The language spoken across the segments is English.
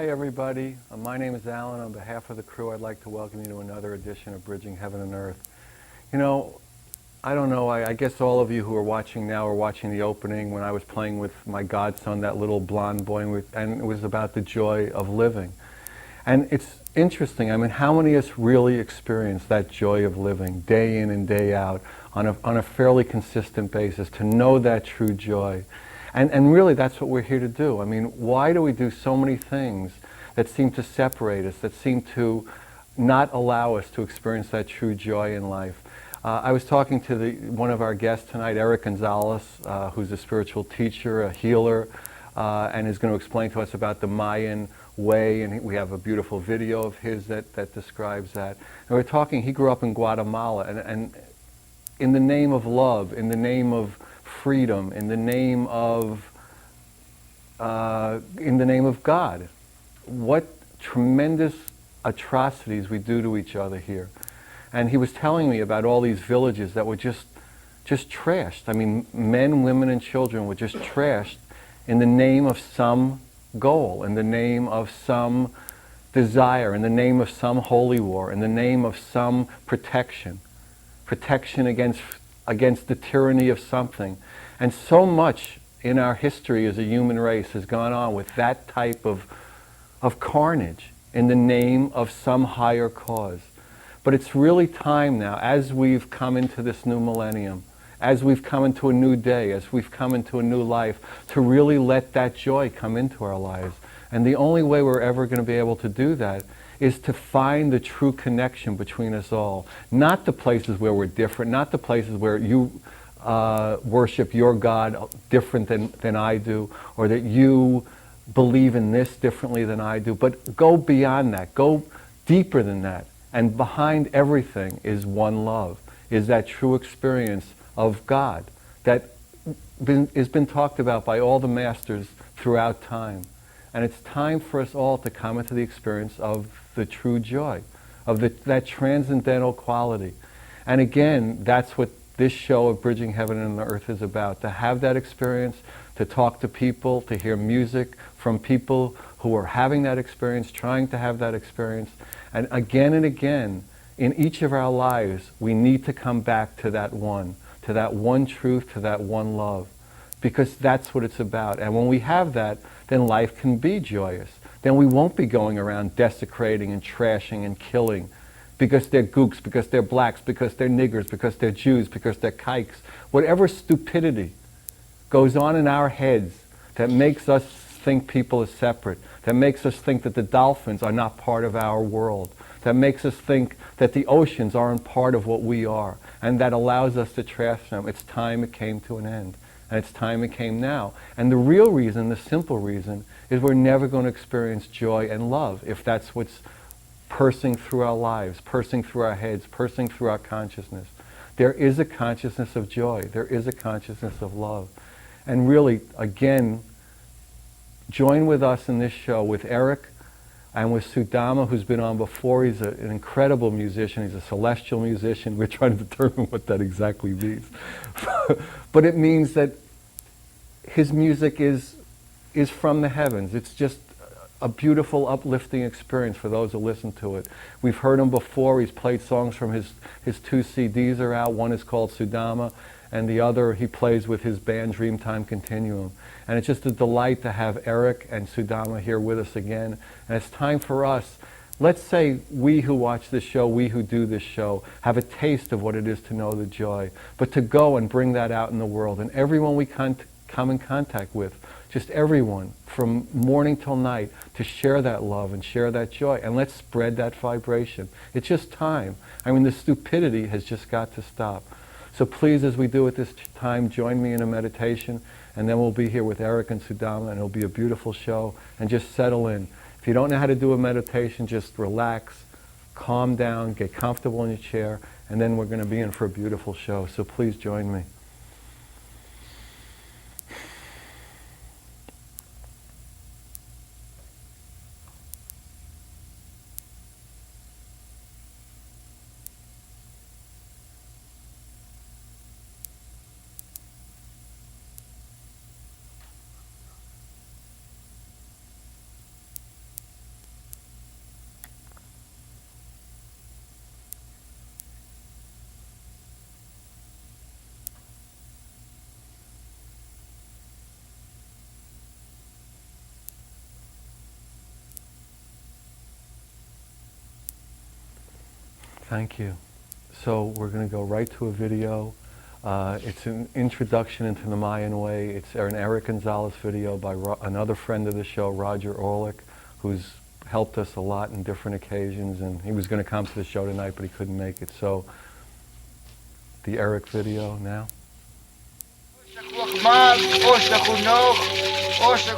Hi everybody, my name is Alan. On behalf of the crew, I'd like to welcome you to another edition of Bridging Heaven and Earth. You know, I don't know, I guess all of you who are watching now are watching the opening when I was playing with my godson, that little blonde boy, and it was about the joy of living. And it's interesting, I mean, how many of us really experience that joy of living day in and day out on a fairly consistent basis, to know that true joy? And really, that's what we're here to do. I mean, why do we do so many things that seem to separate us, that seem to not allow us to experience that true joy in life? I was talking to one of our guests tonight, Eric Gonzalez, who's a spiritual teacher, a healer, and is going to explain to us about the Mayan way, and we have a beautiful video of his that describes that. And we're talking, he grew up in Guatemala, and in the name of love, in the name of freedom, in the name of God, what tremendous atrocities we do to each other here. And he was telling me about all these villages that were just trashed. I mean, men, women, and children were just trashed in the name of some goal, in the name of some desire, in the name of some holy war, in the name of some protection against the tyranny of something. And so much in our history as a human race has gone on with that type of carnage in the name of some higher cause. But it's really time now, as we've come into this new millennium, as we've come into a new day, as we've come into a new life, to really let that joy come into our lives. And the only way we're ever going to be able to do that is to find the true connection between us all. Not the places where we're different, not the places where you worship your God different than I do, or that you believe in this differently than I do, but go beyond that, go deeper than that. And behind everything is one love, is that true experience of God that has been talked about by all the masters throughout time. And it's time for us all to come into the experience of the true joy, of that transcendental quality. And again, that's what this show of Bridging Heaven and Earth is about, to have that experience, to talk to people, to hear music from people who are having that experience, trying to have that experience. And again, in each of our lives, we need to come back to that one truth, to that one love, because that's what it's about. And when we have that, then life can be joyous. Then we won't be going around desecrating and trashing and killing because they're gooks, because they're blacks, because they're niggers, because they're Jews, because they're kikes. Whatever stupidity goes on in our heads that makes us think people are separate, that makes us think that the dolphins are not part of our world, that makes us think that the oceans aren't part of what we are, and that allows us to trash them. It's time it came to an end. And it's time it came now. And the real reason, the simple reason, is we're never going to experience joy and love if that's what's pursing through our lives, pursing through our heads, pursing through our consciousness. There is a consciousness of joy. There is a consciousness of love. And really, again, join with us in this show with Eric and with Sudama, who's been on before. He's an incredible musician. He's a celestial musician. We're trying to determine what that exactly means. But it means that his music is from the heavens. It's just a beautiful, uplifting experience for those who listen to it. We've heard him before. He's played songs from his 2 CDs are out. One is called Sudama, and the other he plays with his band Dreamtime Continuum. And it's just a delight to have Eric and Sudama here with us again. And it's time for us, let's say we who watch this show, we who do this show, have a taste of what it is to know the joy, but to go and bring that out in the world. And everyone we come in contact with, just everyone, from morning till night, to share that love and share that joy. And let's spread that vibration. It's just time. I mean, the stupidity has just got to stop. So please, as we do at this time, join me in a meditation, and then we'll be here with Eric and Sudama, and it'll be a beautiful show. And just settle in. If you don't know how to do a meditation, just relax, calm down, get comfortable in your chair, and then we're going to be in for a beautiful show. So please join me. Thank you. So we're going to go right to a video. It's an introduction into the Mayan way. It's an Eric Gonzalez video by another friend of the show, Roger Orlick, who's helped us a lot in different occasions, and he was going to come to the show tonight, but he couldn't make it. So the Eric video now.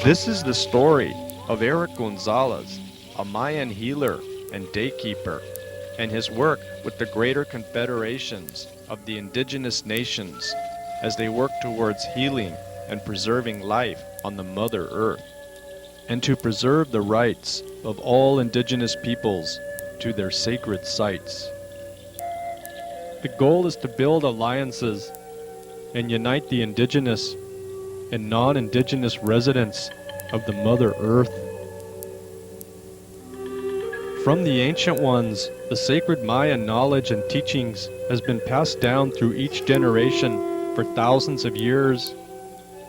This is the story of Eric Gonzalez, a Mayan healer and daykeeper, and his work with the greater confederations of the indigenous nations as they work towards healing and preserving life on the Mother Earth, and to preserve the rights of all indigenous peoples to their sacred sites. The goal is to build alliances and unite the indigenous and non-indigenous residents of the Mother Earth. From the ancient ones, the sacred Mayan knowledge and teachings has been passed down through each generation for thousands of years.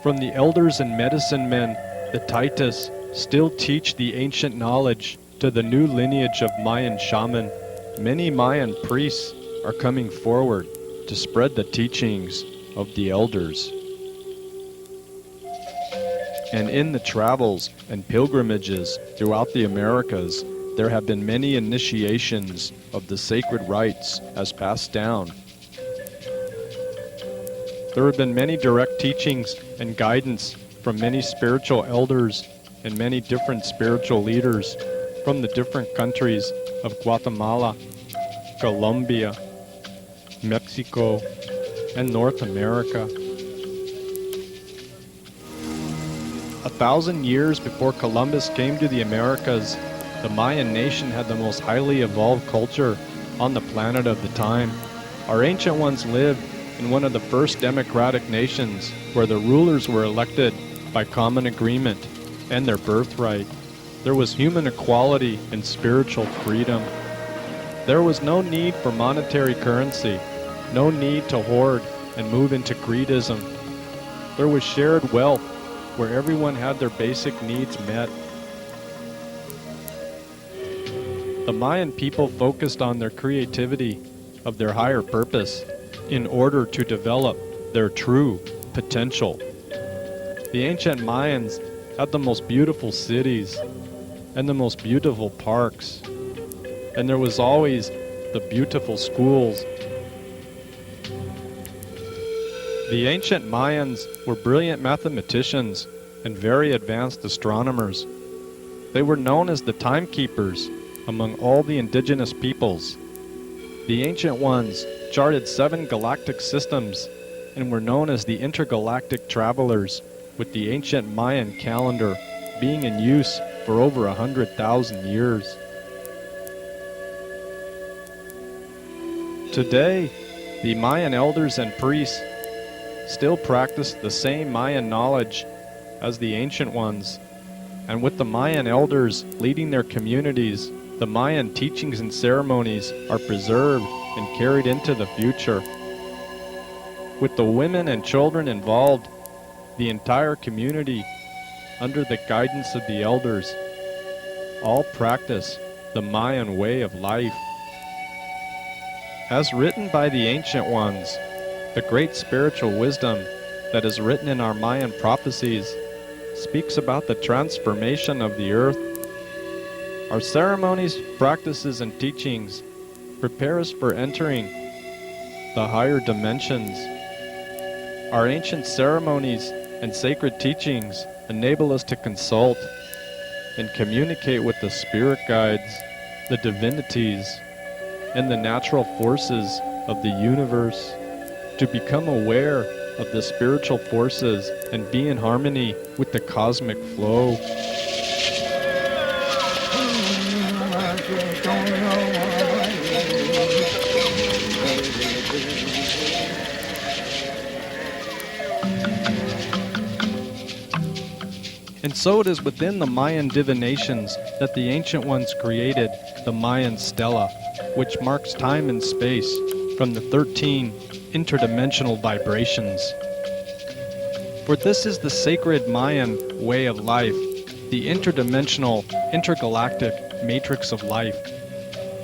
From the elders and medicine men, the Taitas still teach the ancient knowledge to the new lineage of Mayan shaman. Many Mayan priests are coming forward to spread the teachings of the elders. And in the travels and pilgrimages throughout the Americas, there have been many initiations of the sacred rites as passed down. There have been many direct teachings and guidance from many spiritual elders and many different spiritual leaders from the different countries of Guatemala, Colombia, Mexico, and North America. 1,000 years before Columbus came to the Americas, the Mayan nation had the most highly evolved culture on the planet of the time. Our ancient ones lived in one of the first democratic nations where the rulers were elected by common agreement and their birthright. There was human equality and spiritual freedom. There was no need for monetary currency, no need to hoard and move into greedism. There was shared wealth where everyone had their basic needs met. The Mayan people focused on their creativity of their higher purpose in order to develop their true potential. The ancient Mayans had the most beautiful cities and the most beautiful parks, and there was always the beautiful schools. The ancient Mayans were brilliant mathematicians and very advanced astronomers. They were known as the timekeepers among all the indigenous peoples. The ancient ones charted 7 galactic systems and were known as the intergalactic travelers, with the ancient Mayan calendar being in use for over 100,000 years. Today, the Mayan elders and priests still practice the same Mayan knowledge as the ancient ones, and with the Mayan elders leading their communities, the Mayan teachings and ceremonies are preserved and carried into the future. With the women and children involved, the entire community, under the guidance of the elders, all practice the Mayan way of life. As written by the ancient ones, the great spiritual wisdom that is written in our Mayan prophecies speaks about the transformation of the earth. Our ceremonies, practices, and teachings prepare us for entering the higher dimensions. Our ancient ceremonies and sacred teachings enable us to consult and communicate with the spirit guides, the divinities, and the natural forces of the universe, to become aware of the spiritual forces and be in harmony with the cosmic flow. And so it is within the Mayan divinations that the ancient ones created the Mayan stela, which marks time and space from the 13 interdimensional vibrations. For this is the sacred Mayan way of life, the interdimensional, intergalactic matrix of life.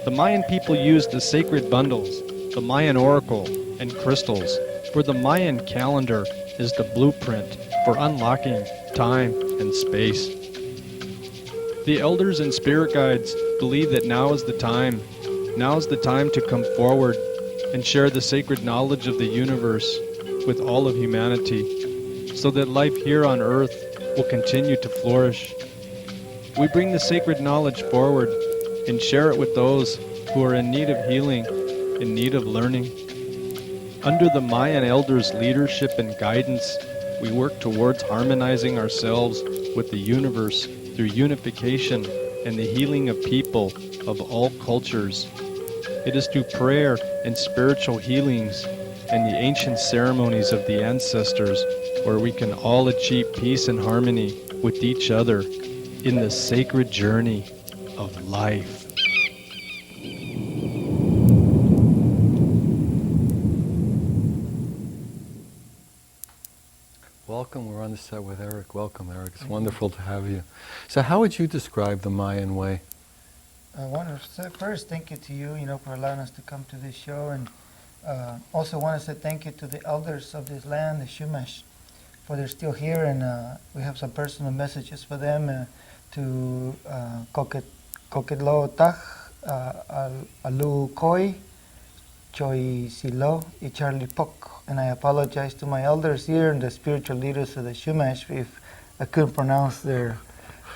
The Mayan people used the sacred bundles, the Mayan oracle, and crystals, where the Mayan calendar is the blueprint for unlocking time and space. The elders and spirit guides believe that now is the time. Now is the time to come forward and share the sacred knowledge of the universe with all of humanity, so that life here on earth will continue to flourish. We bring the sacred knowledge forward and share it with those who are in need of healing, in need of learning. Under the Mayan elders' leadership and guidance, we work towards harmonizing ourselves with the universe through unification and the healing of people of all cultures. It is through prayer and spiritual healings and the ancient ceremonies of the ancestors where we can all achieve peace and harmony with each other in the sacred journey of life. Welcome, we're on the set with Eric. Welcome, Eric. It's wonderful to have you. So how would you describe the Mayan way? I want to say first thank you to you, for allowing us to come to this show, and also want to say thank you to the elders of this land, the Shumash, for they're still here, and we have some personal messages for them to Koketlo Tach, Alu Koi, Choi Silo, I Charlie Pok. And I apologize to my elders here and the spiritual leaders of the Shumash if I couldn't pronounce their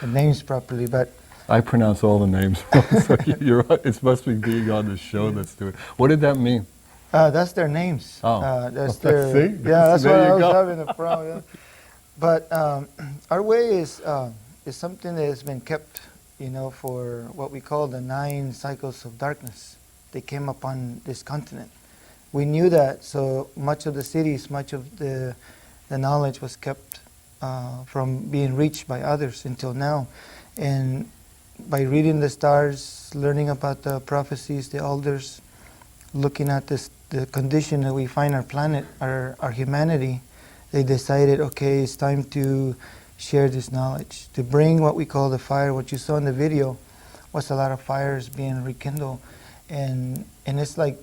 names properly, but I pronounce all the names wrong, so you're right. It must be being on the show that's doing it. What did that mean? That's their names. Oh, that's their. See? Yeah, that's there what I was go. having a problem. Yeah. But our way is something that has been kept, for what we call the 9 cycles of darkness. They came upon this continent. We knew that, so much of the cities, much of the knowledge was kept from being reached by others until now. And by reading the stars, learning about the prophecies, the elders, looking at the condition that we find our planet, our humanity, they decided, okay, it's time to share this knowledge, to bring what we call the fire. What you saw in the video was a lot of fires being rekindled, and it's like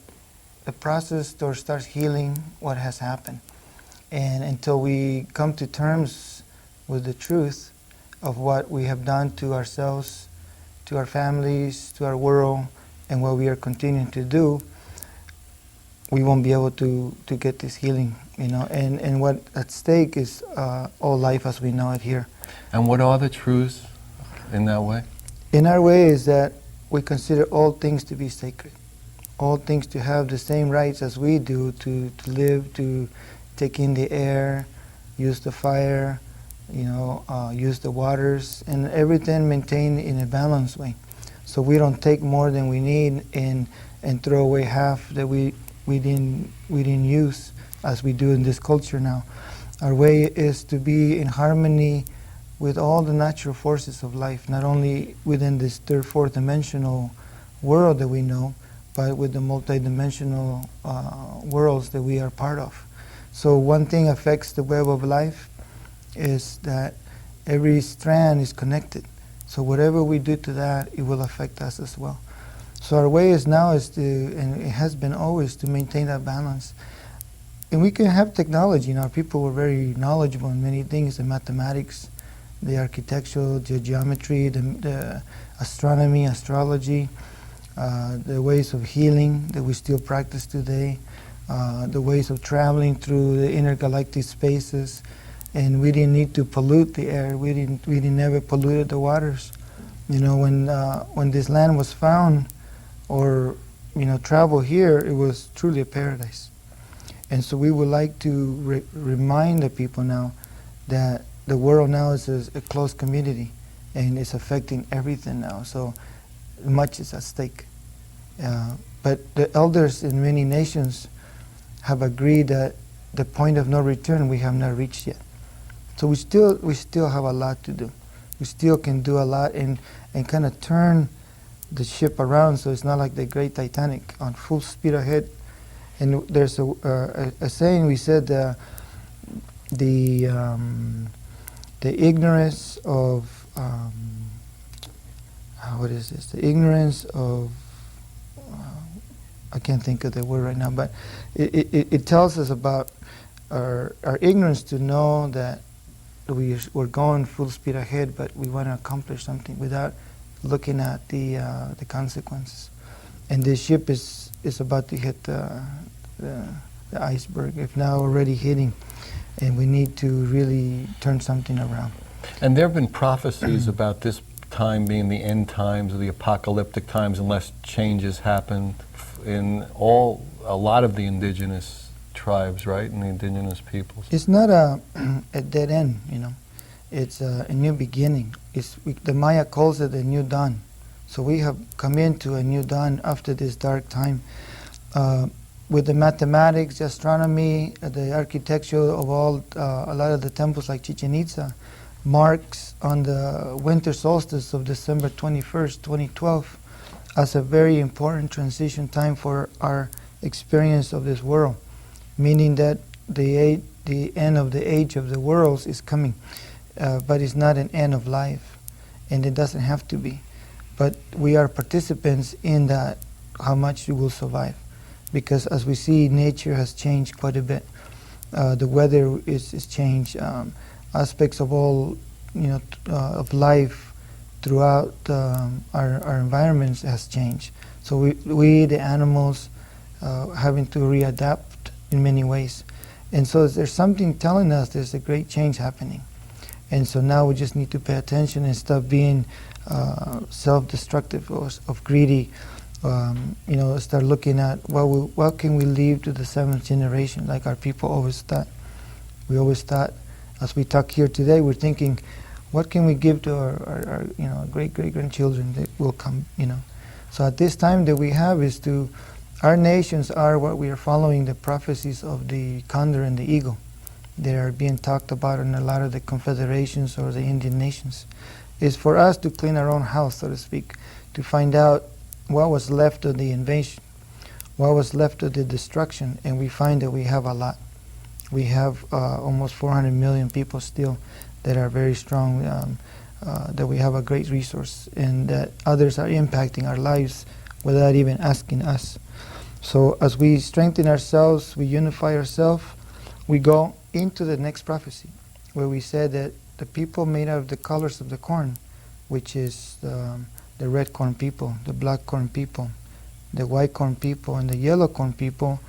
the process starts healing what has happened. And until we come to terms with the truth of what we have done to ourselves, to our families, to our world, and what we are continuing to do, we won't be able to get this healing, and what at stake is all life as we know it here. And what are the truths in that way? In our way is that we consider all things to be sacred. All things to have the same rights as we do, to live, to take in the air, use the fire, use the waters, and everything maintained in a balanced way. So we don't take more than we need and throw away half that we didn't use, as we do in this culture now. Our way is to be in harmony with all the natural forces of life, not only within this third, fourth dimensional world that we know, but with the multidimensional worlds that we are part of. So one thing affects the web of life is that every strand is connected. So whatever we do to that, it will affect us as well. So our way is now is to, and it has been always, to maintain that balance. And we can have technology. Our people were very knowledgeable in many things, the mathematics, the architectural, the geometry, the astronomy, astrology, the ways of healing that we still practice today, the ways of traveling through the intergalactic spaces, and we didn't need to pollute the air. We never polluted the waters. When this land was found, or travel here, it was truly a paradise. And so we would like to remind the people now that the world now is a closed community, and it's affecting everything now. So much is at stake. But the elders in many nations have agreed that the point of no return we have not reached yet. So we still have a lot to do. We still can do a lot and kind of turn the ship around, so it's not like the great Titanic on full speed ahead. And there's a saying we said, the ignorance of what is this? The ignorance of I can't think of the word right now, but it tells us about our ignorance to know that we're going full speed ahead, but we want to accomplish something without looking at the consequences. And this ship is about to hit the iceberg, if now already hitting, and we need to really turn something around. And there have been prophecies about this time being the end times or the apocalyptic times unless changes happen in a lot of the indigenous tribes, right, and the indigenous peoples. It's not a dead end, you know. It's a new beginning. The Maya calls it a new dawn. So we have come into a new dawn after this dark time. With the mathematics, the astronomy, the architecture of a lot of the temples like Chichen Itza, marks on the winter solstice of December 21st, 2012, as a very important transition time for our experience of this world, meaning that the end of the age of the worlds is coming, but it's not an end of life, and it doesn't have to be. But we are participants in that, how much we will survive, because as we see, nature has changed quite a bit. The weather is changed. Aspects of all, of life throughout our environments has changed. So we the animals, having to readapt in many ways. And so there's something telling us there's a great change happening. And so now we just need to pay attention and stop being self-destructive or greedy. Start looking at what can we leave to the seventh generation, like our people always thought. We always thought, as we talk here today, we're thinking, what can we give to our great-great-grandchildren that will come, So at this time that we have is our nations are what we are following the prophecies of the condor and the eagle. They are being talked about in a lot of the confederations or the Indian nations. It's for us to clean our own house, so to speak, to find out what was left of the invasion, what was left of the destruction, and we find that we have a lot. We have almost 400 million people still that are very strong, that we have a great resource, and that others are impacting our lives without even asking us. So as we strengthen ourselves, we unify ourselves, we go into the next prophecy, where we said that the people made out of the colors of the corn, which is the red corn people, the black corn people, the white corn people, and the yellow corn people,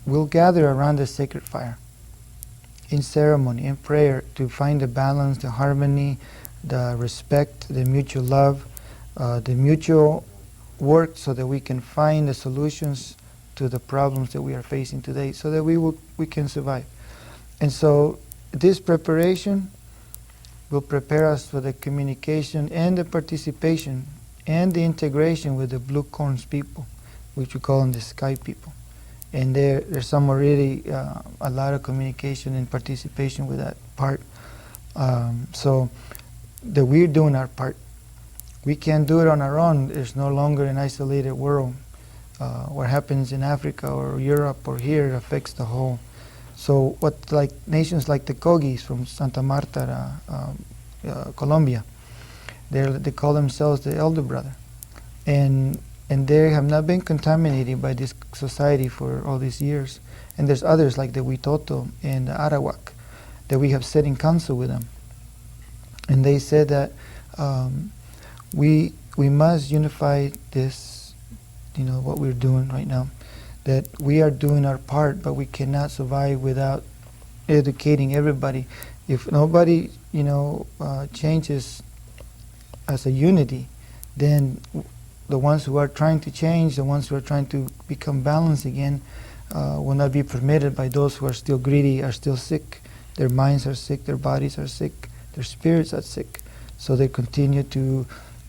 will gather around the sacred fire in ceremony, in prayer, to find the balance, the harmony, the respect, the mutual love, the mutual work, so that we can find the solutions to the problems that we are facing today, so that we can survive. And so this preparation will prepare us for the communication and the participation and the integration with the blue corns people, which we call them the sky people. And there's some already a lot of communication and participation with that part. So that we're doing our part. We can't do it on our own. There's no longer an isolated world. What happens in Africa or Europe or here affects the whole. So nations like the Kogis from Santa Marta, Colombia, they call themselves the elder brother. And they have not been contaminated by this society for all these years. And there's others like the Witoto and the Arawak that we have sat in council with them. And they said that we must unify this, what we're doing right now, that we are doing our part, but we cannot survive without educating everybody. If nobody, changes as a unity, then the ones who are trying to change, the ones who are trying to become balanced again, will not be permitted by those who are still greedy, are still sick. Their minds are sick, their bodies are sick, their spirits are sick. So they continue to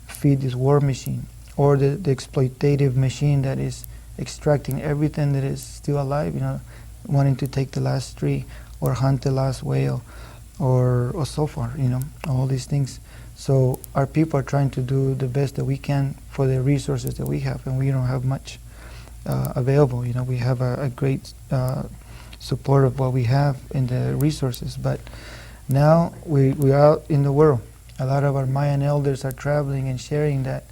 feed this war machine, or the exploitative machine that is extracting everything that is still alive, wanting to take the last tree or hunt the last whale or so far, all these things. So our people are trying to do the best that we can for the resources that we have, and we don't have much available. We have a great support of what we have in the resources, but now we are out in the world. A lot of our Mayan elders are traveling and sharing that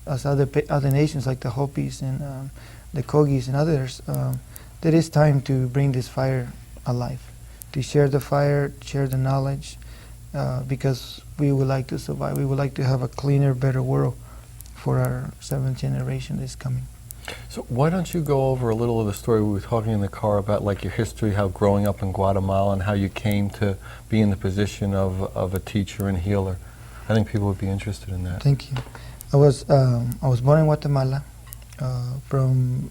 as other nations like the Hopis and the Kogis and others, that it's time to bring this fire alive, to share the fire, share the knowledge, because we would like to survive. We would like to have a cleaner, better world for our 7th generation that's coming. So why don't you go over a little of the story? We were talking in the car about like your history, how growing up in Guatemala and how you came to be in the position of a teacher and healer. I think people would be interested in that. Thank you. I was born in Guatemala from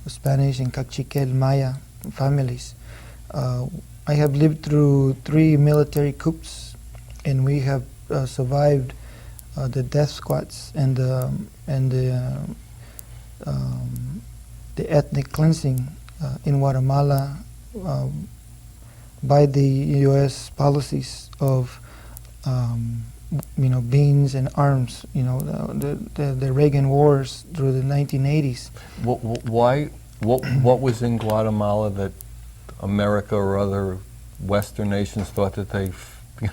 Spanish and Cachiquel Maya families. I have lived through 3 military coups, and we have survived the death squads and the ethnic cleansing in Guatemala by the U.S. policies of beans and arms. The Reagan wars through the 1980s. What was in Guatemala that America or other Western nations thought that it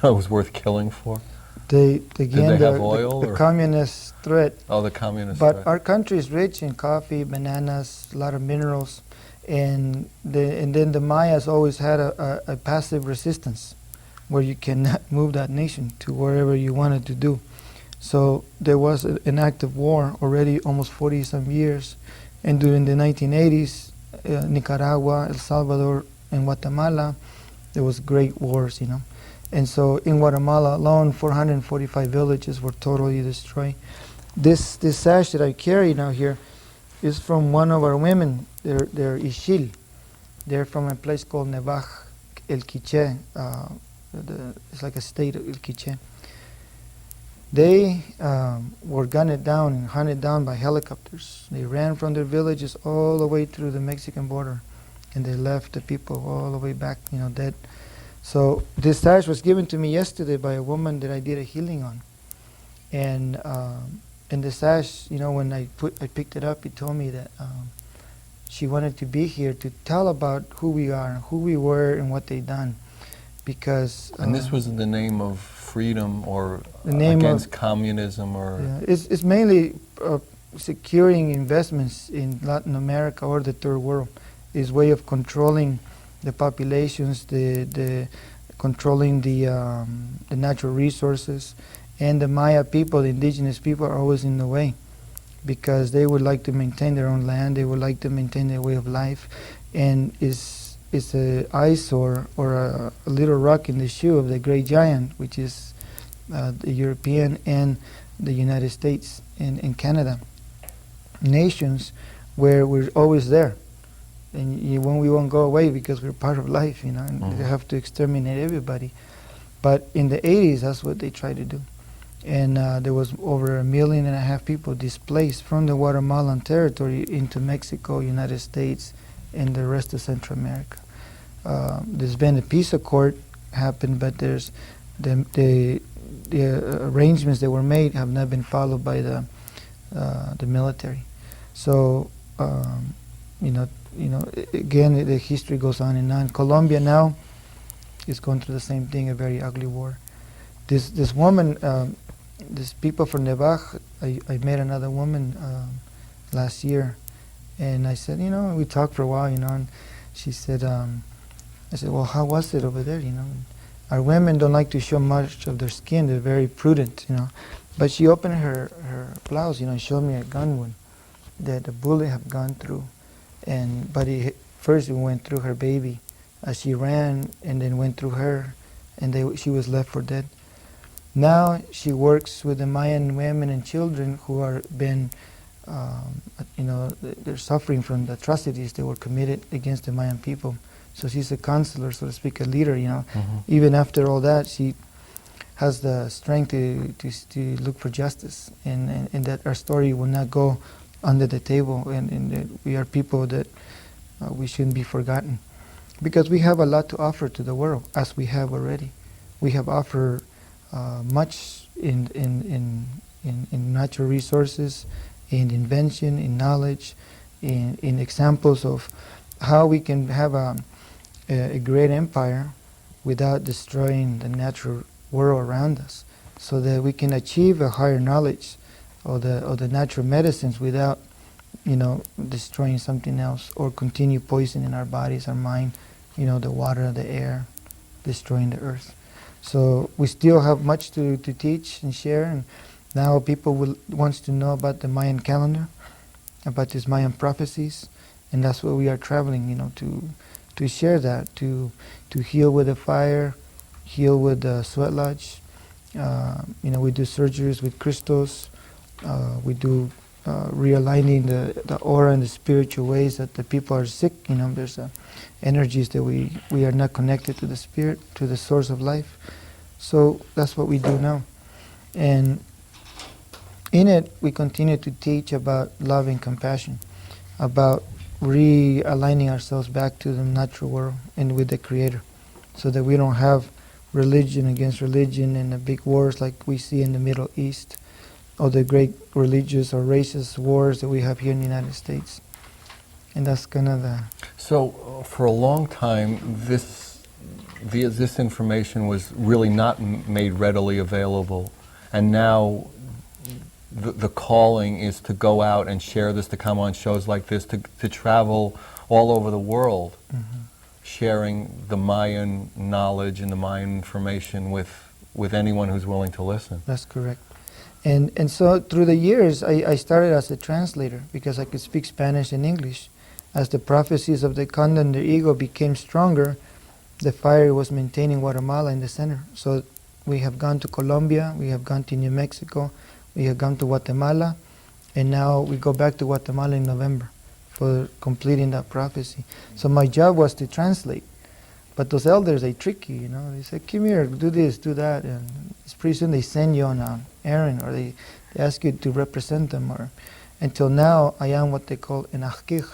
was worth killing for? Did they have oil? The communist threat. Oh, the communist but threat. Our country is rich in coffee, bananas, a lot of minerals, and then the Mayas always had a passive resistance, where you cannot move that nation to wherever you wanted to do. So there was an active war already almost 40-some years, and during the 1980s, Nicaragua, El Salvador, and Guatemala, there was great wars, And so in Guatemala alone, 445 villages were totally destroyed. This sash that I carry now here is from one of our women. They're Ixil. They're from a place called Nevaj, El Quiché. It's like a state of El Quiché. They were gunned down and hunted down by helicopters. They ran from their villages all the way through the Mexican border, and they left the people all the way back, dead. So this sash was given to me yesterday by a woman that I did a healing on, and the sash, when I picked it up, he told me that she wanted to be here to tell about who we are, who we were, and what they done, because. And this was in the name of freedom or against communism, or. Yeah, it's mainly securing investments in Latin America or the third world. Is way of controlling the populations, controlling the natural resources, and the Maya people, the indigenous people, are always in the way, because they would like to maintain their own land. They would like to maintain their way of life, and it's an eyesore or a little rock in the shoe of the great giant, which is the European and the United States and Canada, nations where we're always there. And we won't go away because we're part of life, and they have to exterminate everybody. But in the 80s, that's what they tried to do. And there was over 1.5 million people displaced from the Guatemalan territory into Mexico, United States, and the rest of Central America. There's been a peace accord happened, but there's the arrangements that were made have not been followed by the military. So, again, the history goes on and on. Colombia now is going through the same thing, a very ugly war. This woman, these people from Nevaj, I met another woman last year, and I said, we talked for a while, and she said, I said, well, how was it over there, Our women don't like to show much of their skin. They're very prudent, But she opened her blouse, and showed me a gun wound that a bullet had gone through. But first it went through her baby as she ran, and then went through her, and she was left for dead. Now she works with the Mayan women and children who are been, they're suffering from the atrocities that were committed against the Mayan people. So she's a counselor, so to speak, a leader. Even after all that, she has the strength to look for justice, and that our story will not go under the table, and that we are people that we shouldn't be forgotten, because we have a lot to offer to the world, as we have already. We have offered much in natural resources, in invention, in knowledge, in examples of how we can have a great empire without destroying the natural world around us, so that we can achieve a higher knowledge or the natural medicines without, destroying something else or continue poisoning our bodies, our mind, the water, the air, destroying the earth. So we still have much to teach and share, and now people wants to know about the Mayan calendar, about these Mayan prophecies, and that's what we are traveling, to share that, to heal with the fire, heal with the sweat lodge. We do surgeries with crystals. We do realigning the aura and the spiritual ways that the people are sick. There's energies that we are not connected to the spirit, to the source of life. So that's what we do now. And in it, we continue to teach about love and compassion, about realigning ourselves back to the natural world and with the Creator, so that we don't have religion against religion and the big wars like we see in the Middle East, or the great religious or racist wars that we have here in the United States. And that's kind of the... So for a long time, this information was really not made readily available, and now the calling is to go out and share this, to come on shows like this, to travel all over the world, sharing the Mayan knowledge and the Mayan information with anyone who's willing to listen. That's correct. And so through the years, I started as a translator because I could speak Spanish and English. As the prophecies of the Khan and the ego became stronger, the fire was maintaining Guatemala in the center. So we have gone to Colombia, we have gone to New Mexico, we have gone to Guatemala, and now we go back to Guatemala in November for completing that prophecy. So my job was to translate. But those elders, they trick you, They say, come here, do this, do that. And pretty soon they send you on an errand, or they ask you to represent them. Or until now, I am what they call an ahkik.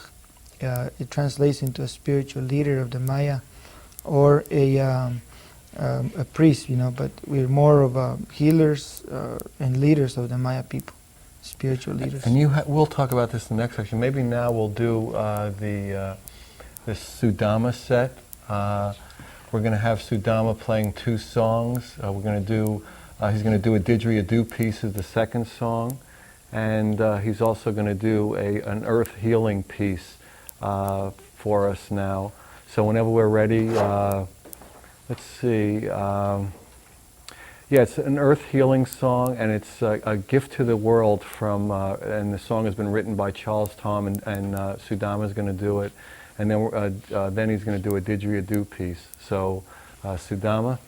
It translates into a spiritual leader of the Maya, or a priest, but we're more of healers and leaders of the Maya people, spiritual leaders. And we'll talk about this in the next section. Maybe now we'll do the Sudama set. We're going to have Sudama playing 2 songs. We're going to do. He's going to do a didgeridoo piece as the second song, and he's also going to do an earth healing piece for us now. So whenever we're ready, let's see. It's an earth healing song, and it's a gift to the world from. And the song has been written by Charles Tom, and Sudama is going to do it. And then he's going to do a didgeridoo piece. So, Sudama.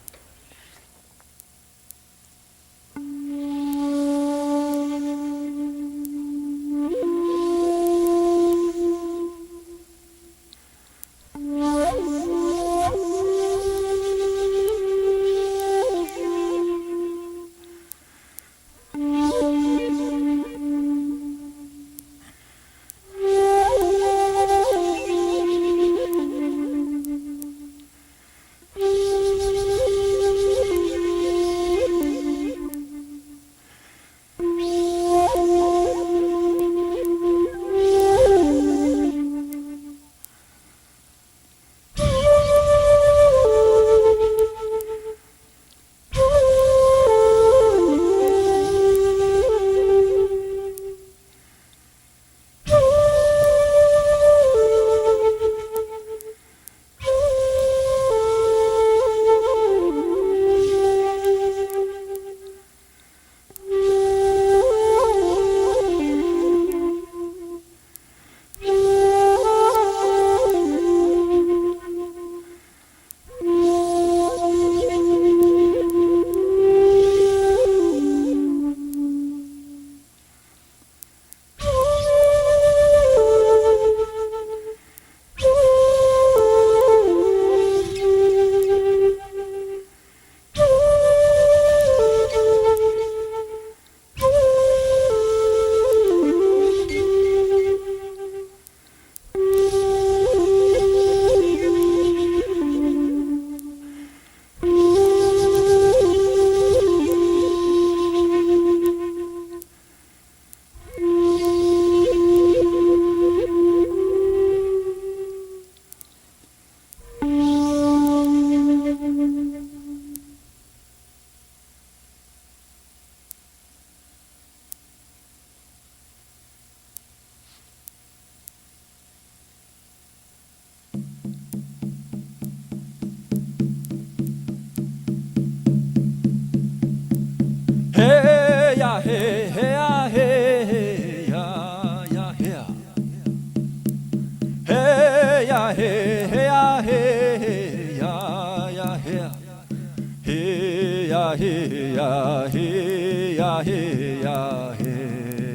ya he ya he ya he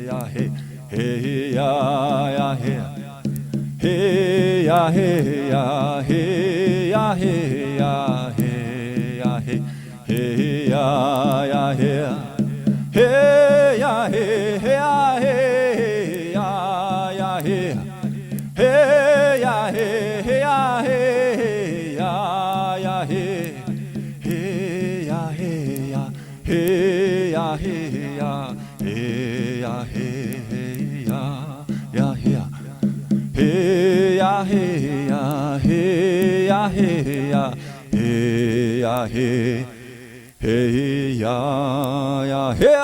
ya he he ya he hey ya hey ya hey ya hey ya hey ya hey hey ya hey hey ya hey ya hey ya hey hey ya hey ya hey ya hey hey ya hey ya hey ya hey ya hey ya hey ya ya hey ya hey ya hey ya hey ya hey ya hey hey ya hey.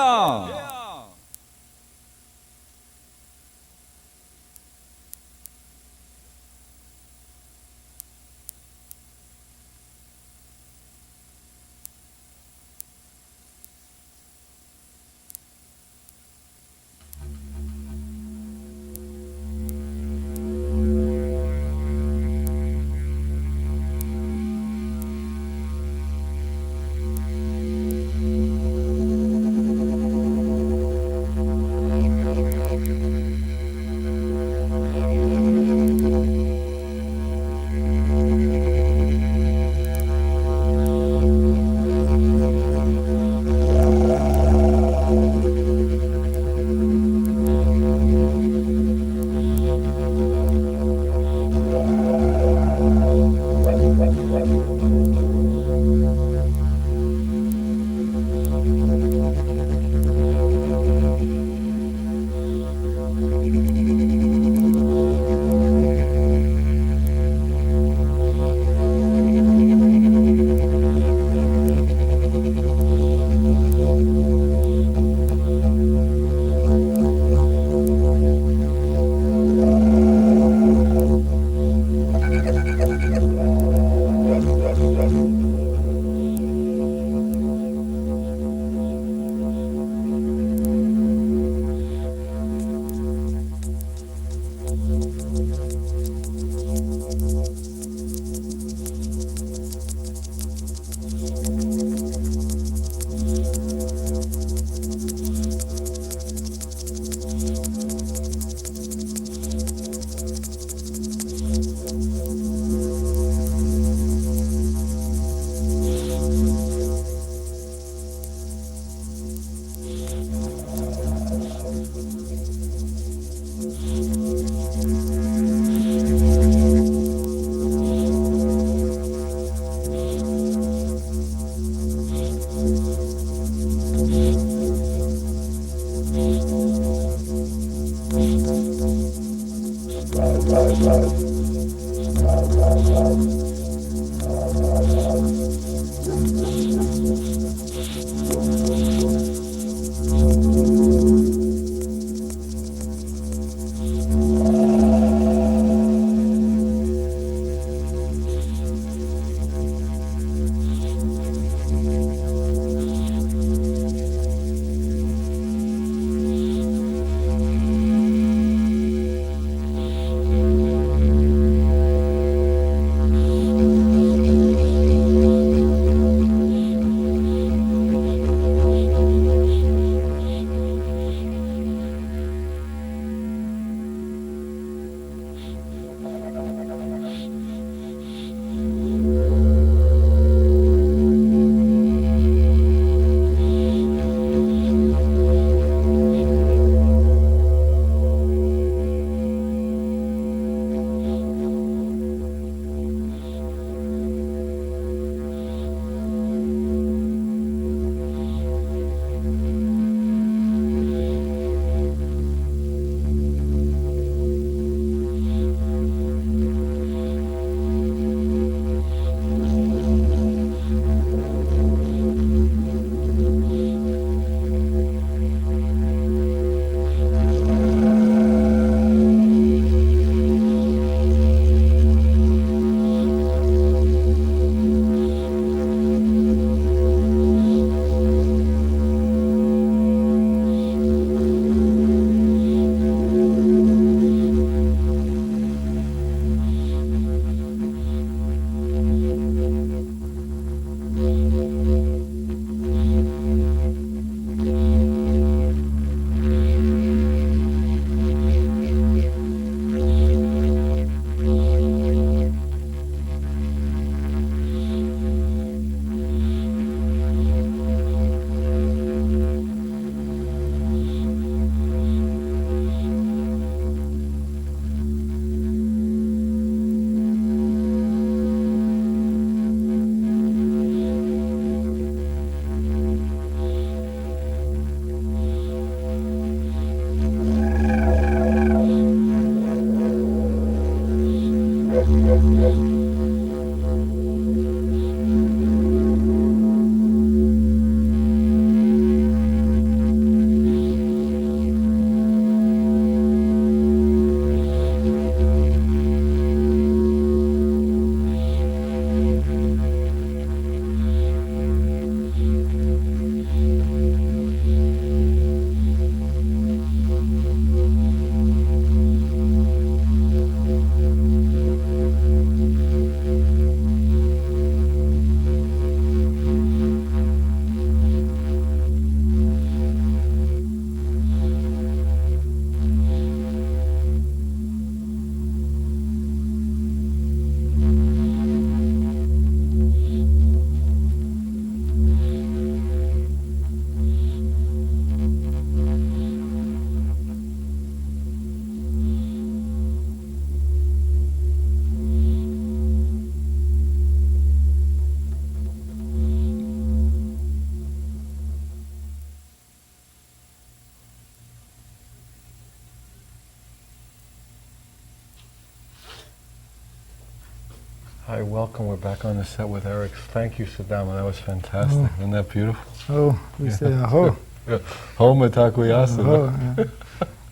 Hi, welcome. We're back on the set with Eric. Thank you, Sudama. That was fantastic. Oh. Isn't that beautiful? Oh, we say aho. Yeah. Home Mitakuyasu. Aho.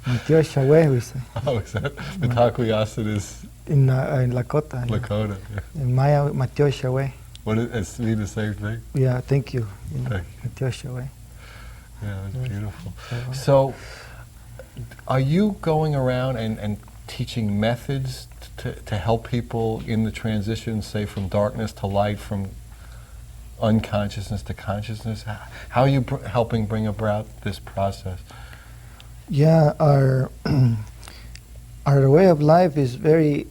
Matio Shawé, we say. How is that? Mitakuyasu is In Lakota. Yeah. Lakota. Yeah. In Maya, Matio Shawé. What is it? Mean the same thing? Yeah, thank you. You know, Thank Matio Shawé. Yeah, it was Yes. beautiful. So, are you going around and teaching methods to help people in the transition, say from darkness to light, from unconsciousness to consciousness? How are you helping bring about this process? Yeah, our our way of life is very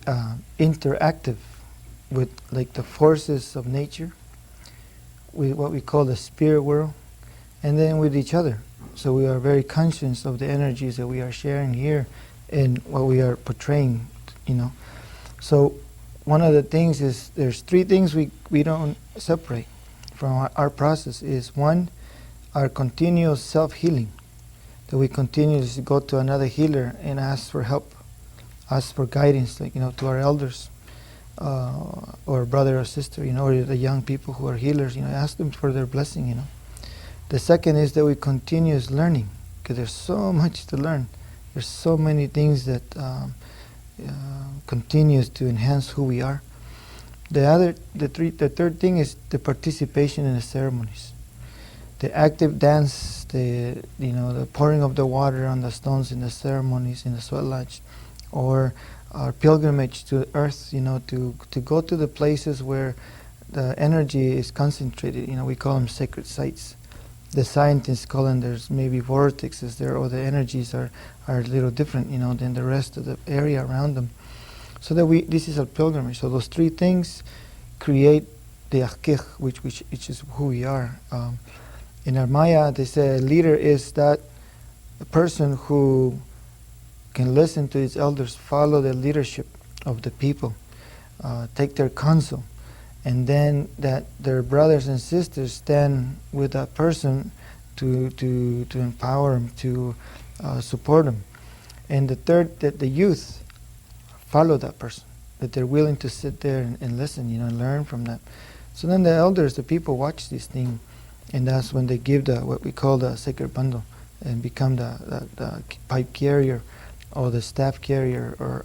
interactive with like the forces of nature, with what we call the spirit world, and then with each other. So we are very conscious of the energies that we are sharing here and what we are portraying, you know. So one of the things is there's three things we don't separate from our process is one, our continuous self-healing, that we continuously go to another healer and ask for help, ask for guidance, like, you know, to our elders or brother or sister, you know, or the young people who are healers, you know, ask them for their blessing, you know. The second is that we continuous learning, because there's so much to learn. There's so many things that continues to enhance who we are. The third thing is the participation in the ceremonies, the active dance, the pouring of the water on the stones in the ceremonies in the sweat lodge, or our pilgrimage to earth, you know, to go to the places where the energy is concentrated. You know, we call them sacred sites. The scientists call them, there's maybe vortexes there, or the energies are a little different, you know, than the rest of the area around them. So that this is a pilgrimage. So those three things create the akik, which is who we are. In our Maya, they say a leader is that a person who can listen to his elders, follow the leadership of the people, take their counsel, and then that their brothers and sisters stand with that person to empower them, to support them. And the third, that the youth follow that person, that they're willing to sit there and listen, you know, and learn from that. So then the elders, the people, watch this thing, and that's when they give what we call the sacred bundle, and become the pipe carrier, or the staff carrier, or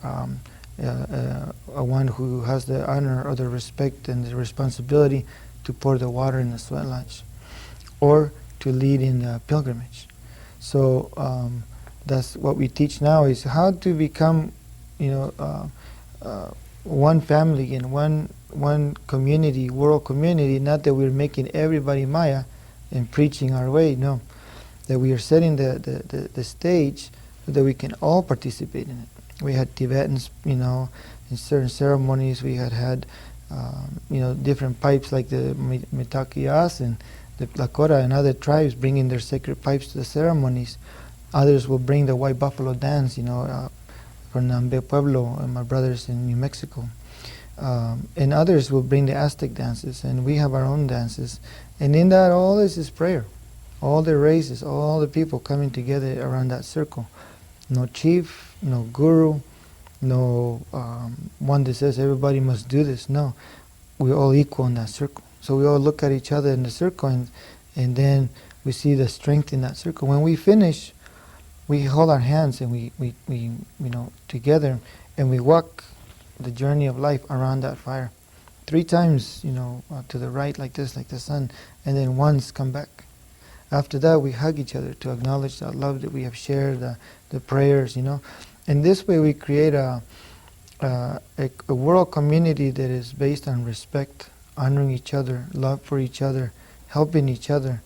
a one who has the honor or the respect and the responsibility to pour the water in the sweat lodge, or to lead in the pilgrimage. So that's what we teach now, is how to become, you know, one family and one community, world community. Not that we're making everybody Maya and preaching our way, no. That we are setting the stage so that we can all participate in it. We had Tibetans, you know, in certain ceremonies. We had you know, different pipes like the Mitakiyas and the Lakota and other tribes bringing their sacred pipes to the ceremonies. Others will bring the white buffalo dance, you know, from Nambe Pueblo and my brothers in New Mexico. And others will bring the Aztec dances, and we have our own dances. And in that, all this is prayer. All the races, all the people coming together around that circle. No chief, no guru, no one that says everybody must do this. No, we're all equal in that circle. So we all look at each other in the circle, and then we see the strength in that circle. When we finish, we hold our hands and we you know, together, and we walk the journey of life around that fire 3 times, you know, to the right like this, like the sun, and then once come back. After that, we hug each other to acknowledge that love that we have shared, the prayers, you know. And this way we create a world community that is based on respect, honoring each other, love for each other, helping each other,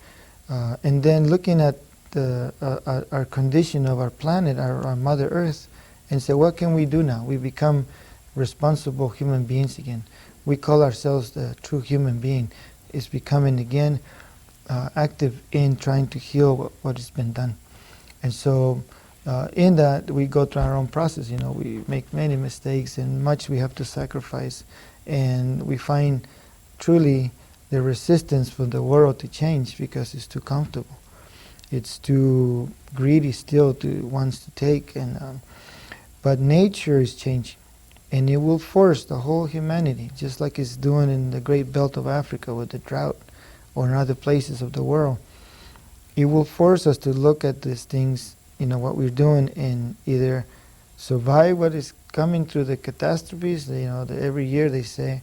and then looking at our condition of our planet, our Mother Earth, and say, what can we do now? We become responsible human beings again. We call ourselves the true human being. It's becoming again active in trying to heal what has been done. And so in that, we go through our own process. You know, we make many mistakes and much we have to sacrifice. And we find truly the resistance for the world to change because it's too comfortable. It's too greedy still, wants to take. And but nature is changing. And it will force the whole humanity, just like it's doing in the Great Belt of Africa with the drought, or in other places of the world. It will force us to look at these things, what we're doing, and either survive what is coming through the catastrophes. Every year they say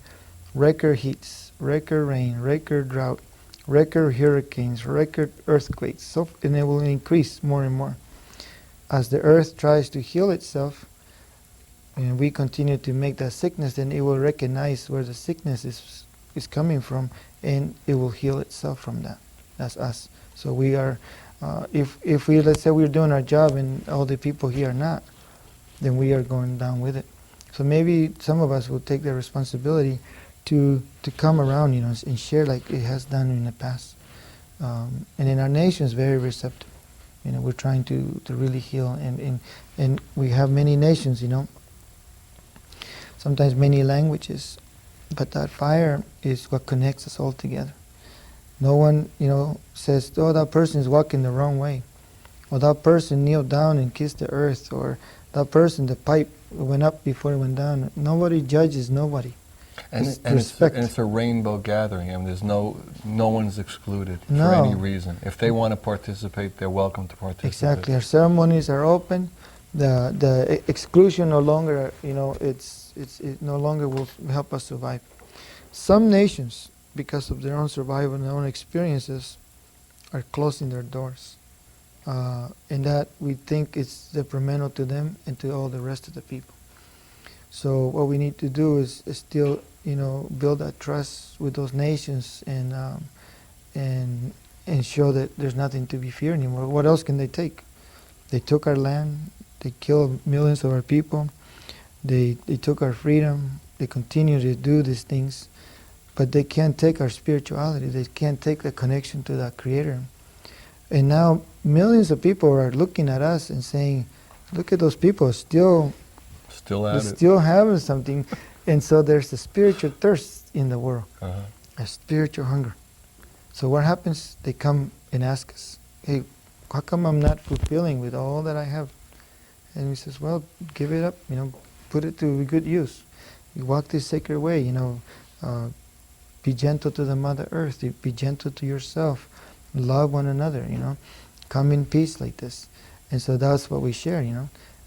record heats, record rain, record drought, record hurricanes, record earthquakes, and it will increase more and more. As the earth tries to heal itself, and we continue to make that sickness, then it will recognize where the sickness is coming from, and it will heal itself from that. That's us. So we are, if we, let's say we're doing our job and all the people here are not, then we are going down with it. So maybe some of us will take the responsibility to come around, and share like it has done in the past. And in our nation is very receptive. We're trying to really heal, and we have many nations, sometimes many languages, but that fire is what connects us all together. No one, says, oh, that person is walking the wrong way, or that person kneeled down and kissed the earth, or that person, the pipe went up before it went down. Nobody judges nobody. And it's a rainbow gathering. I mean, there's no one's excluded for any reason. If they want to participate, they're welcome to participate. Exactly. Our ceremonies are open. The exclusion no longer, it no longer will help us survive. Some nations, because of their own survival and their own experiences, are closing their doors. And that we think is detrimental to them and to all the rest of the people. So what we need to do is still, build that trust with those nations and show that there's nothing to be feared anymore. What else can they take? They took our land. They killed millions of our people. They took our freedom. They continue to do these things, but they can't take our spirituality. They can't take the connection to that Creator. And now millions of people are looking at us and saying, "Look at those people, still having something." And so there's a spiritual thirst in the world, a spiritual hunger. So what happens? They come and ask us, "Hey, how come I'm not fulfilling with all that I have?" And he says, "Well, give it up. Put it to good use. You walk this sacred way. Be gentle to the Mother Earth. Be gentle to yourself. Love one another. Come in peace like this." And so that's what we share.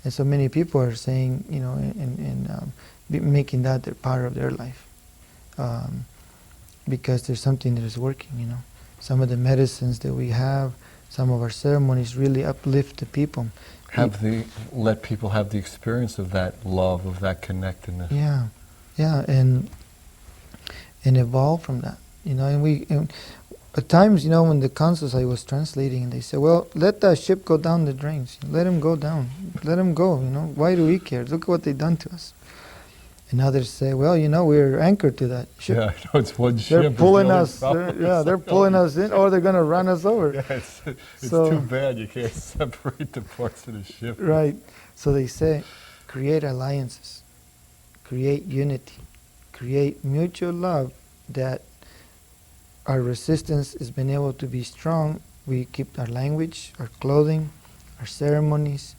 And so many people are saying, making that their part of their life, because there's something that is working. Some of the medicines that we have, some of our ceremonies really uplift the people. Let people have the experience of that love, of that connectedness. Yeah, and evolve from that. And at times, when the councils I was translating, and they said, "Well, let that ship go down the drains. Let him go down. Let him go. Why do we care? Look at what they've done to us." And others say, "Well, we're anchored to that ship. Yeah, I know, it's one ship. They're pulling us. They're pulling us in, or they're going to run us over." Yeah, it's too bad you can't separate the parts of the ship. Right. So they say, create alliances, create unity, create mutual love, that our resistance has been able to be strong. We keep our language, our clothing, our ceremonies,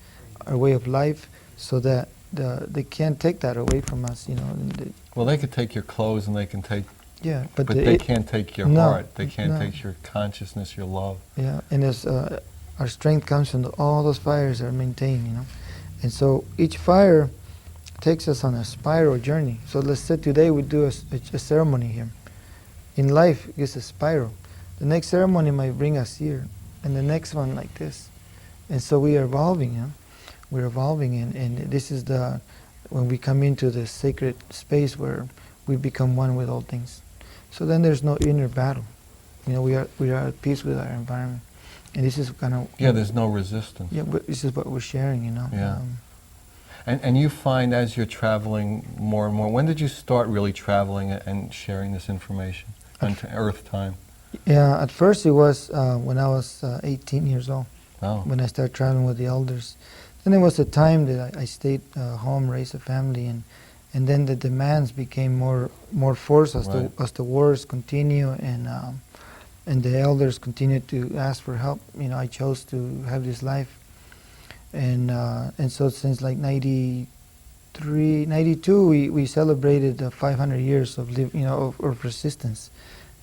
our way of life, so that they can't take that away from us. Well, they could take your clothes and they can take. Yeah, but they can't take your heart. They can't take your consciousness, your love. Yeah, and our strength comes from all those fires that are maintained. And so each fire takes us on a spiral journey. So let's say today we do a ceremony here. In life, it's a spiral. The next ceremony might bring us here, and the next one like this. And so we are evolving. We're evolving, and this is when we come into the sacred space where we become one with all things. So then there's no inner battle. We are at peace with our environment, and this is kind of there's no resistance. Yeah, but this is what we're sharing. Yeah. And you find as you're traveling more and more. When did you start really traveling and sharing this information on Earth time? Yeah, at first it was when I was 18 years old. Oh. When I started traveling with the elders. Then there was a time that I stayed home, raised a family, and then the demands became more forced as the wars continue, and the elders continued to ask for help. I chose to have this life, and so since like 93 92, we celebrated the 500 years of of resistance,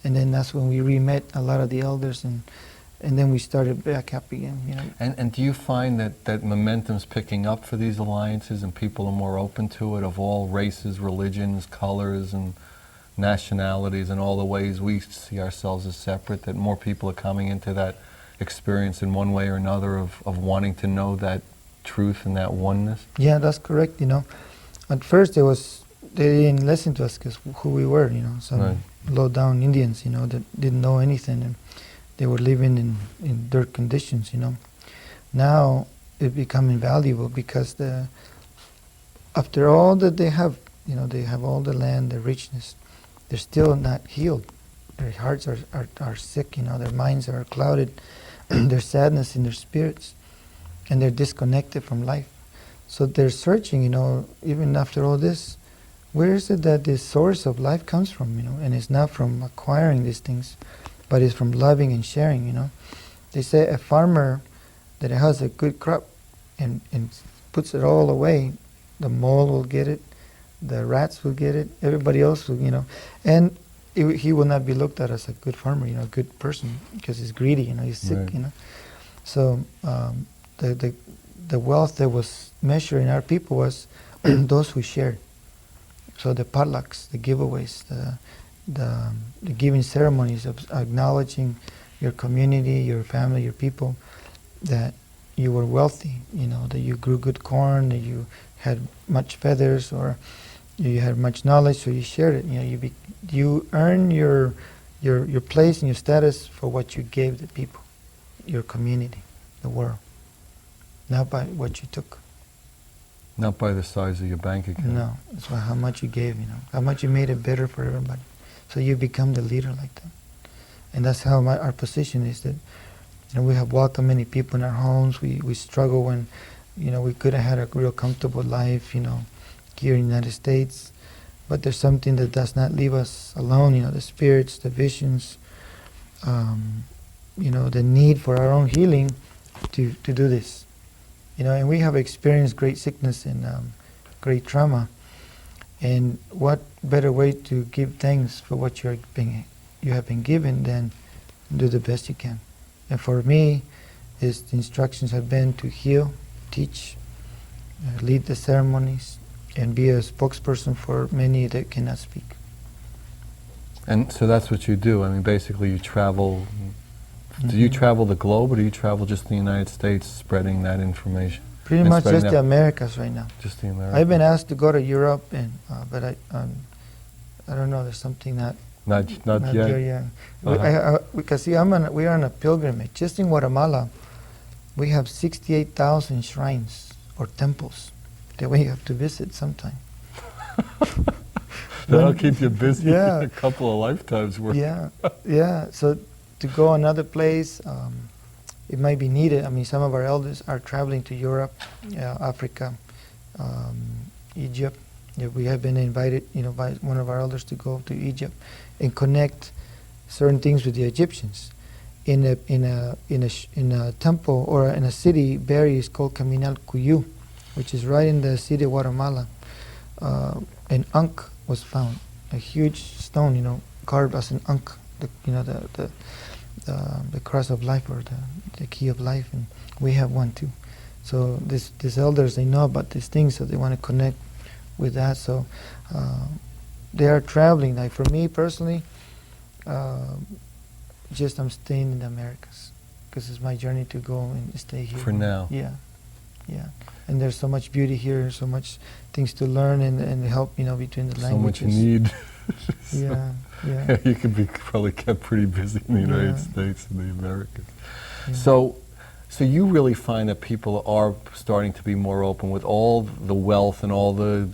and then that's when we re-met a lot of the elders, and then we started back up again. And do you find that momentum's picking up for these alliances, and people are more open to it, of all races, religions, colors, and nationalities, and all the ways we see ourselves as separate, that more people are coming into that experience in one way or another of wanting to know that truth and that oneness? Yeah, that's correct. At first they didn't listen to us because who we were. Some Right. low down Indians. That didn't know anything, and they were living in dirt conditions. Now it becoming valuable because after all that they have, they have all the land, the richness, they're still not healed. Their hearts are sick. Their minds are clouded. There's sadness in their spirits, and they're disconnected from life. So they're searching, even after all this, where is it that the source of life comes from, and it's not from acquiring these things, but it's from loving and sharing, They say a farmer that has a good crop and puts it all away, the mole will get it, the rats will get it, everybody else will, and he will not be looked at as a good farmer, a good person, because he's greedy, he's sick, Right. So the wealth that was measured in our people was those who shared. So the potlucks, the giveaways, the giving ceremonies of acknowledging your community, your family, your people, that you were wealthy, that you grew good corn, that you had much feathers, or you had much knowledge, so you shared it. You earn your place and your status for what you gave the people, your community, the world, not by what you took. Not by the size of your bank account. No, it's by how much you gave, how much you made it better for everybody. So you become the leader like that. And that's how our position is, that we have welcomed many people in our homes. We struggle when, we could have had a real comfortable life, here in the United States. But there's something that does not leave us alone, the spirits, the visions, the need for our own healing to do this. And we have experienced great sickness and great trauma. And what better way to give thanks for what you have been given than do the best you can. And for me, the instructions have been to heal, teach, lead the ceremonies, and be a spokesperson for many that cannot speak. And so that's what you do. I mean, basically you travel. Do you travel the globe, or do you travel just the United States spreading that information? Pretty And much spreading just that- the Americas right now. Just the Americas? I've been asked to go to Europe, but I don't know. There's something not Not yet? there yet. Because see, we are on a pilgrimage. Just in Guatemala, we have 68,000 shrines or temples that we have to visit sometime. That'll keep you busy. Yeah. A couple of lifetimes worth. Yeah. So to go another place, it might be needed. I mean, some of our elders are traveling to Europe, Africa, Egypt. Yeah, we have been invited, by one of our elders to go to Egypt and connect certain things with the Egyptians. In a temple or in a city, Bari is called Caminal Cuyu, which is right in the city of Guatemala. An ankh was found, a huge stone, carved as an ankh, the cross of life, or the key of life, and we have one too. So these elders, they know about these things, so they want to connect with that. So they are traveling. Like for me personally, just I'm staying in the Americas because it's my journey to go and stay here. For now. Yeah. And there's so much beauty here, so much things to learn and help, between the languages. So much need. Yeah. You could be probably kept pretty busy in the United States and the Americas. Yeah. So you really find that people are starting to be more open with all the wealth and all the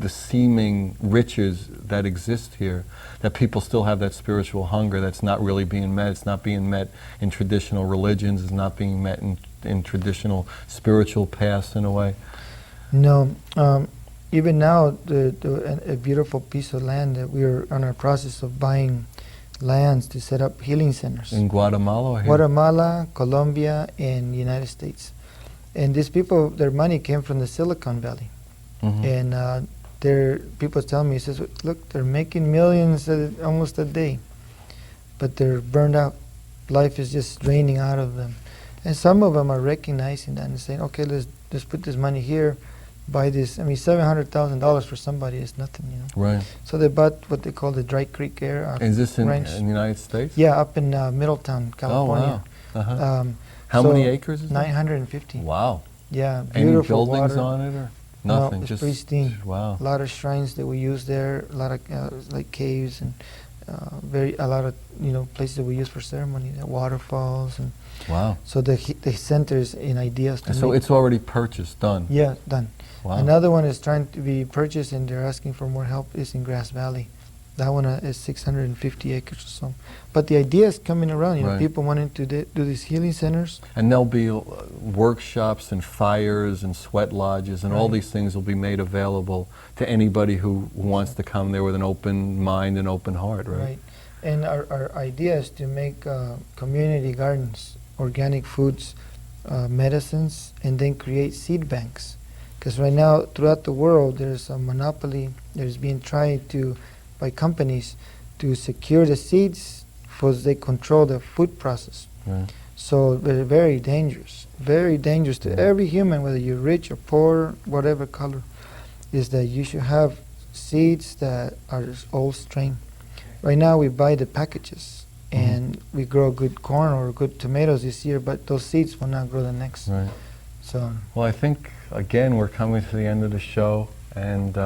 seeming riches that exist here, that people still have that spiritual hunger that's not really being met. It's not being met in traditional religions. It's not being met in traditional spiritual paths in a way. No. Even now, a beautiful piece of land that we are on our process of buying lands to set up healing centers. In Guatemala or here? Guatemala, Colombia, and United States. And these people, their money came from the Silicon Valley. Mhm. And people tell me, he says, look, they're making millions almost a day, but they're burned out. Life is just draining out of them. And some of them are recognizing that and saying, okay, let's put this money here, buy this. I mean, $700,000 for somebody is nothing, you know. Right. So they bought what they call the Dry Creek Air Is this in ranch. the United States? Yeah, up in Middletown, California. Oh, wow. Uh-huh. How so many acres is that? 950. Wow. Yeah, Any beautiful buildings water. on it or No, nothing? it's Just pristine. Wow. A lot of shrines that we use there, a lot of like caves and a lot of places that we use for ceremony, waterfalls, and Wow. so the centers in ideas. To So make. it's already purchased, done. Yeah, done. Wow. Another one is trying to be purchased, and they're asking for more help. Is in Grass Valley. That one is 650 acres or so. But the idea is coming around. Right. People wanting to do these healing centers. And there'll be workshops and fires and sweat lodges and all Right. these things will be made available to anybody who wants to come there with an open mind and open heart, right? Right. And our idea is to make community gardens, organic foods, medicines, and then create seed banks. Because right now, throughout the world, there's a monopoly. There's being tried by companies to secure the seeds because they control the food process. Right. So they're very dangerous to every human, whether you're rich or poor, whatever color, is that you should have seeds that are old strain. Right now we buy the packages and we grow good corn or good tomatoes this year, but those seeds will not grow the next. Right. So Well, I think, again, we're coming to the end of the show, and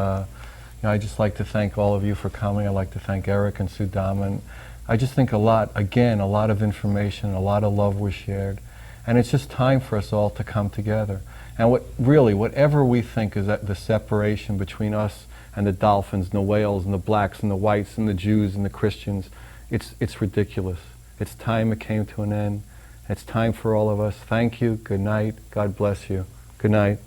I'd just like to thank all of you for coming. I'd like to thank Eric and Sudama. And I just think a lot of information, a lot of love was shared, and it's just time for us all to come together. And whatever we think is that the separation between us and the dolphins and the whales and the blacks and the whites and the Jews and the Christians, it's ridiculous. It's time it came to an end. It's time for all of us. Thank you. Good night. God bless you. Good night.